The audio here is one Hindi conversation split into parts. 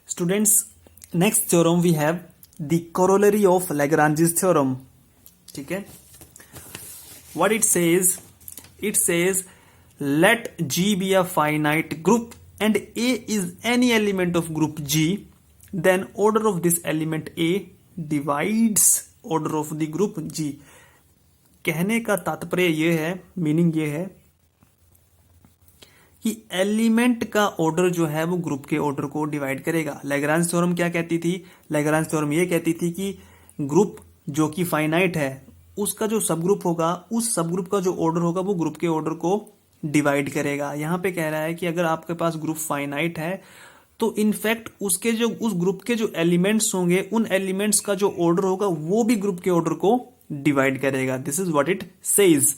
Students, next theorem we have the corollary of Lagrange's theorem. ठीक है, what it says let G be a finite group and A is any element of group G, then order of this element A divides order of the group G. कहने का तात्पर्य ये है, मीनिंग ये है कि एलिमेंट का ऑर्डर जो है वो ग्रुप के ऑर्डर को डिवाइड करेगा. लैग्रांज थ्योरम क्या कहती थी? लैग्रांज थ्योरम ये कहती थी कि ग्रुप जो कि फाइनाइट है उसका जो सब ग्रुप होगा, उस सब ग्रुप का जो ऑर्डर होगा वो ग्रुप के ऑर्डर को डिवाइड करेगा. यहां पे कह रहा है कि अगर आपके पास ग्रुप फाइनाइट है तो इनफैक्ट उसके जो उस ग्रुप के जो एलिमेंट्स होंगे उन एलिमेंट्स का जो ऑर्डर होगा वो भी ग्रुप के ऑर्डर को डिवाइड करेगा. This is what it says.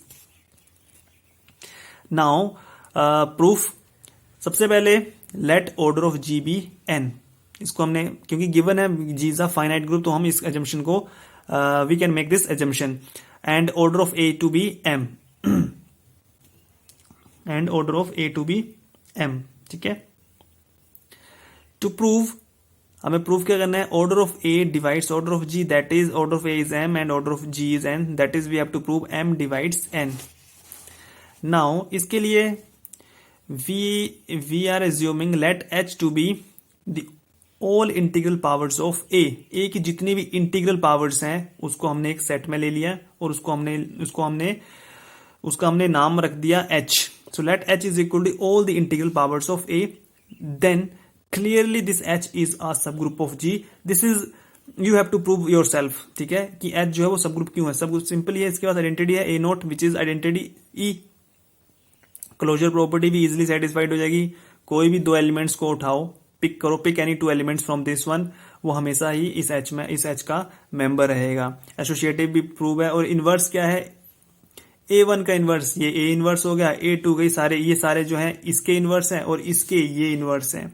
Now proof. सबसे पहले let order of G be n. इसको हमने क्योंकि गिवन है G is a finite group तो हम इस एजम्पशन को we can make this assumption. And order of a to be m. And order of a to be m. ठीक है. टू प्रूव हमें प्रूव क्या करना है? Order of a divides order of G, that is order of a is m and order of G is n, that is we have to prove m divides n. Now इसके लिए we are assuming let h to be the all integral powers of a. a की जितनी भी इंटीग्रल पावर्स हैं उसको हमने एक सेट में ले लिया और उसका हमने नाम रख दिया h. so let h is equal to all the integral powers of a, then clearly this h is a subgroup of g. this is you have to prove yourself. ठीक है, कि h जो है वो सबग्रुप क्यों है. सबग्रुप सिंपल ही है, इसके पास आइडेंटिटी है a not which is identity e. Closure property भी इजिली सेटिस्फाइड हो जाएगी. कोई भी दो एलिमेंट्स को उठाओ, पिक करो, pick any two elements from this one, वो हमेशा ही इस एच का मेंबर रहेगा. एसोसिएटिव भी प्रूव है. और इनवर्स क्या है? A1 का इनवर्स, ये A इनवर्स हो गया. A2 गई, ये सारे जो हैं इसके इनवर्स हैं और इसके ये इनवर्स हैं,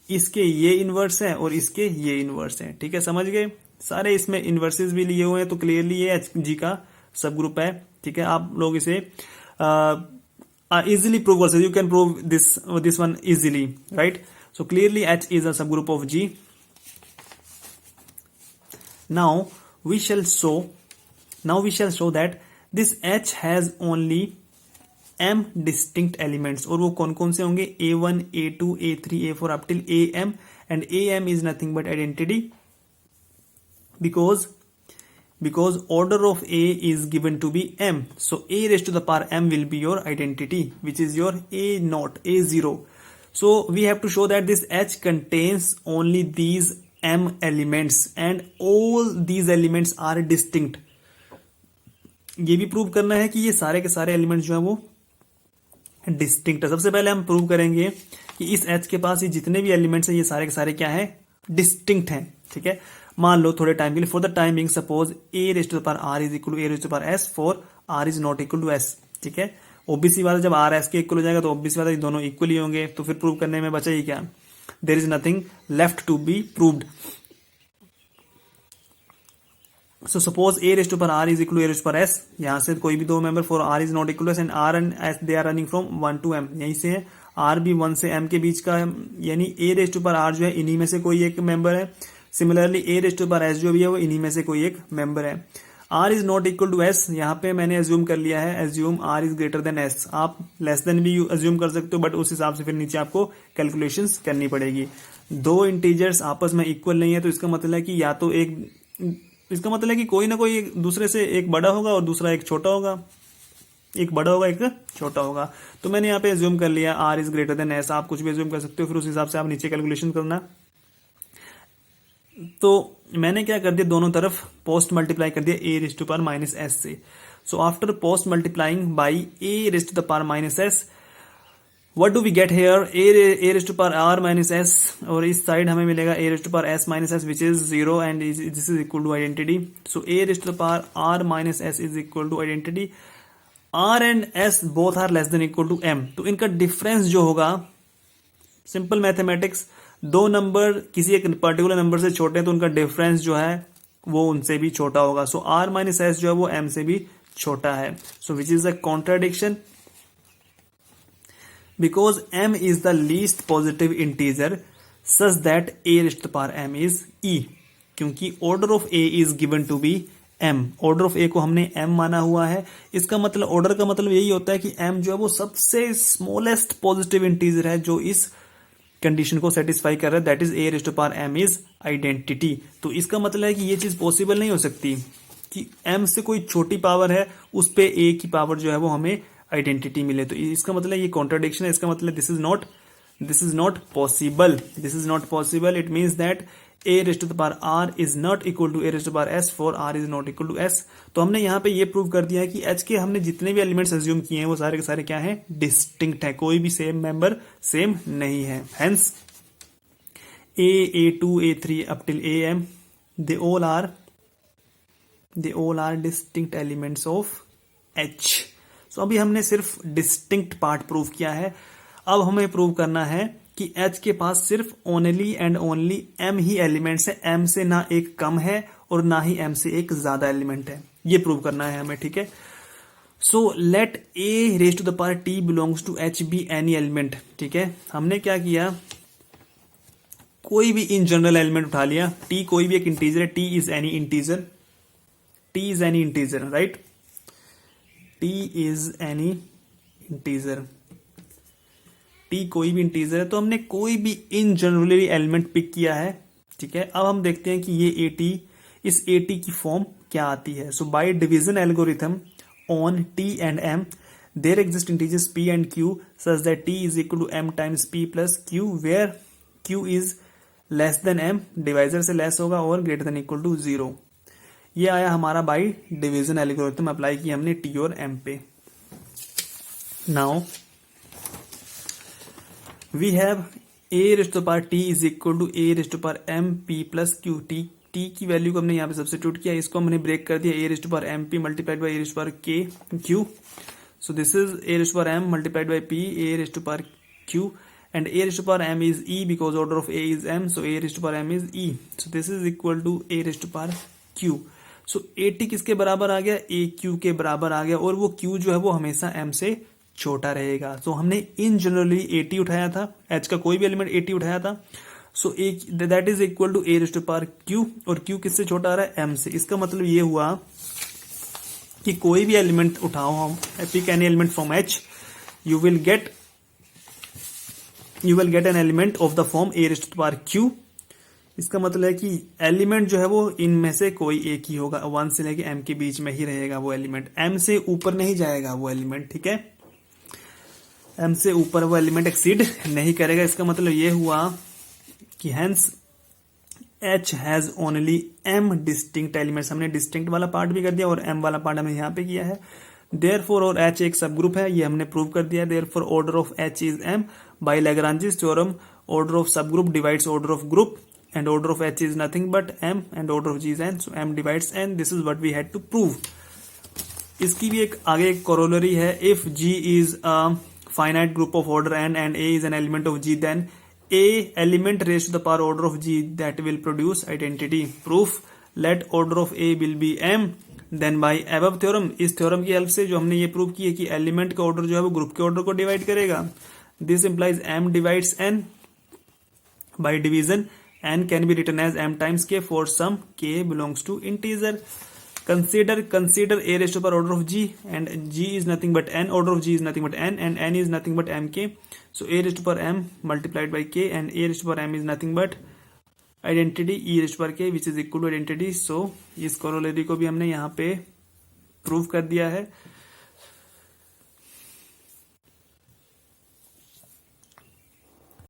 इसके ये इनवर्स हैं और इसके ये इनवर्स हैं. ठीक है, समझ गए? सारे इसमें इनवर्सेस भी लिए हुए हैं तो क्लियरली ये एच जी का सब ग्रुप है. ठीक है, आप लोग इसे easily prove also. You can prove this one easily, right? So clearly H is a subgroup of G. Now we shall show that this H has only m distinct elements. और वो कौन कौन से होंगे? A1, A2, A3, A4 up till AM, and AM is nothing but identity because order of A is given to be m. So A raised to the power m will be your identity, which is your A naught, A0. So we have to show that this H contains only these m elements and all these elements are distinct. ये भी प्रूव करना है कि ये सारे के सारे एलिमेंट्स जो है वो डिस्टिंक्ट है. सबसे पहले हम प्रूव करेंगे कि इस H के पास ये जितने भी एलिमेंट्स हैं ये सारे के सारे क्या है? डिस्टिंक्ट हैं. ठीक है, मान लो थोड़े टाइम के लिए, for the time being suppose a raised to the power r is equal to a raised to the power s for r is not equal to s. ठीक है, ओबीसी वाला जब r s के इक्वल हो जाएगा तो ओबीसी वाला दोनों इक्वल ही होंगे. तो फिर प्रूव करने में बचा ही क्या? There is nothing left to be proved. So suppose a raised to power r is equal to a raised to power s. यहां से कोई भी दो member for r is not equal to s and r and s they are running from 1 to m. यहीं से है r भी 1 से m के बीच का है, यानी a raised to power r जो है इन्हीं में से कोई एक मेंबर है. Similarly a raised to power s जो भी है वो इन्हीं में से कोई एक मेंबर है. r is not equal to s, यहाँ पे मैंने एज्यूम कर लिया है, assume r is greater than s. आप लेस देन भी एज्यूम कर सकते हो, बट उस हिसाब से फिर नीचे आपको कैलकुलेशंस करनी पड़ेगी. दो इंटीजर्स आपस में इक्वल नहीं है तो इसका मतलब है कि या तो इसका मतलब है कि कोई ना कोई एक दूसरे से एक बड़ा होगा और दूसरा एक छोटा होगा, एक बड़ा होगा एक छोटा होगा. तो मैंने यहाँ पे एज्यूम कर लिया r is greater than s. आप कुछ भी एज्यूम कर सकते हो, फिर उस हिसाब से आप नीचे कैलकुलेशन करना. तो मैंने क्या कर दिया, दोनों तरफ पोस्ट मल्टीप्लाई कर दिया a raised to power minus s से. So after post multiplying by a raised to the power minus s, what do we get here? a raised to power r minus s, और इस साइड हमें मिलेगा a raised to power s minus s which is 0 and this is equal to identity. So a raised to the power r minus s is equal to identity. r and s both are less than equal to m. तो इनका डिफरेंस जो होगा, सिंपल मैथमेटिक्स, दो नंबर किसी एक पर्टिकुलर नंबर से छोटे हैं तो उनका डिफरेंस जो है वो उनसे भी छोटा होगा. सो r माइनस s जो है वो m से भी छोटा है. So which is a contradiction. because m is the least positive integer, such that a raised to the power m is e, क्योंकि order of a is given to be m, order of a को हमने m माना हुआ है। इसका मतलब ऑर्डर का मतलब यही होता है कि m जो है वो सबसे स्मॉलेस्ट पॉजिटिव इंटीजर है जो इस कंडीशन को सेटिस्फाई कर रहा है, that is a raised to the power m is identity. तो इसका मतलब है कि ये चीज पॉसिबल नहीं हो सकती कि m से कोई छोटी पावर है उस पे a की पावर जो है वो हमें आइडेंटिटी मिले। तो इसका मतलब ये कॉन्ट्राडिक्शन है, इसका मतलब this is not possible, this is not possible. It means that a raised to the power r is not equal to a raised to the power s for r is not equal to s। तो हमने यहाँ पे ये प्रूव कर दिया है कि h के हमने जितने भी एलिमेंट्स अज्यूम किए हैं वो सारे के सारे क्या हैं, डिस्टिंक्ट है, कोई भी सेम मेंबर सेम नहीं है। Hence a, a2, a3 up till am they all are distinct elements of h। so अभी हमने सिर्फ डिस्टिंक्ट पार्ट प्रूव किया है। अब हमें प्रूव करना है कि H के पास सिर्फ only and only M he elements है, M से ना एक कम है और ना ही M से एक ज्यादा एलिमेंट है, ये प्रूव करना है हमें, ठीक है। So let A raised to the power T belongs to H be any element, ठीक है। हमने क्या किया, कोई भी इन जनरल एलिमेंट उठा लिया, T कोई भी एक इंटीजर है, T is any integer, T is any integer, right, T is any integer, T कोई भी इंटीजर है। तो हमने कोई भी इन जनरली एलिमेंट पिक किया है, ठीक है। अब हम देखते हैं कि ये AT, इस AT की फॉर्म क्या आती है। So by division algorithm on T and M there exist integers P and Q such that T is equal to M times P plus Q where Q is less than M, divisor से लेस होगा, और ग्रेटर देन इक्वल टू 0। ये आया हमारा बाय डिवीजन एल्गोरिथम, अप्लाई किया हमने T और M पे। Now we have a raised to the power t is equal to a raised to the power m p plus q। t की वैल्यू को हमने यहाँ पे सब्स्टिट्यूट किया, इसको हमने ब्रेक कर दिया, a raised to the power m p multiplied by a raised to the power k q। so this is a raised to the power m multiplied by p a raised to the power q and a raised to the power m is e because order of a is m, so a raised to the power m is e, so this is equal to a raised to the power q। so at किसके बराबर आ गया, a q के बराबर आ गया, और वो q जो है वो हमेशा m से छोटा रहेगा। तो हमने इन जनरली AT उठाया था, H का कोई भी एलिमेंट AT उठाया था, so that is equal to a raised to power q, और q किससे छोटा आ रहा है, m से। इसका मतलब ये हुआ कि कोई भी एलिमेंट उठाओ हम, pick any element from H, you will get an element of the form a raised to power q। इसका मतलब है कि एलिमेंट जो है वो इनमें से कोई एक ही होगा, 1 से लेके m के बीच में ही रहेगा वो एलिमेंट, m से ऊपर नहीं जाएगा वो एलिमेंट, ठीक है, m से ऊपर वो एलिमेंट एक्सीड नहीं करेगा। इसका मतलब ये हुआ कि hence H has only m distinct elements. हमने डिस्टिंक्ट वाला पार्ट भी कर दिया और m वाला पार्ट हमने यहाँ पे किया है। देयरफॉर और H एक सब ग्रुप है, ये हमने प्रूव कर दिया। Therefore order of H is m by Lagrange's theorem, order of subgroup divides order of group and order of H is nothing but m and order of G is n, so m divides n। This is what we had to prove. इसकी भी एक आगे एक कोरोलरी है, if G is finite group of order n and a is an element of G, then a element raised to the power order of G that will produce identity। proof let order of a will be m then by above theorem, इस थ्योरम की हेल्प से जो हमने ये प्रूव की है कि एलिमेंट का ऑर्डर जो है वो ग्रुप के ऑर्डर को डिवाइड करेगा। This implies m divides n by division, n can be written as m times k for some k belongs to integer। consider a raised to the power order of G and G is nothing but n, order of G is nothing but n and n is nothing but mk, so a raised to the power m multiplied by k and a raised to the power m is nothing but identity e raised to the power k which is equal to identity। so इस corollary को भी हमने यहाँ पे प्रूव कर दिया है।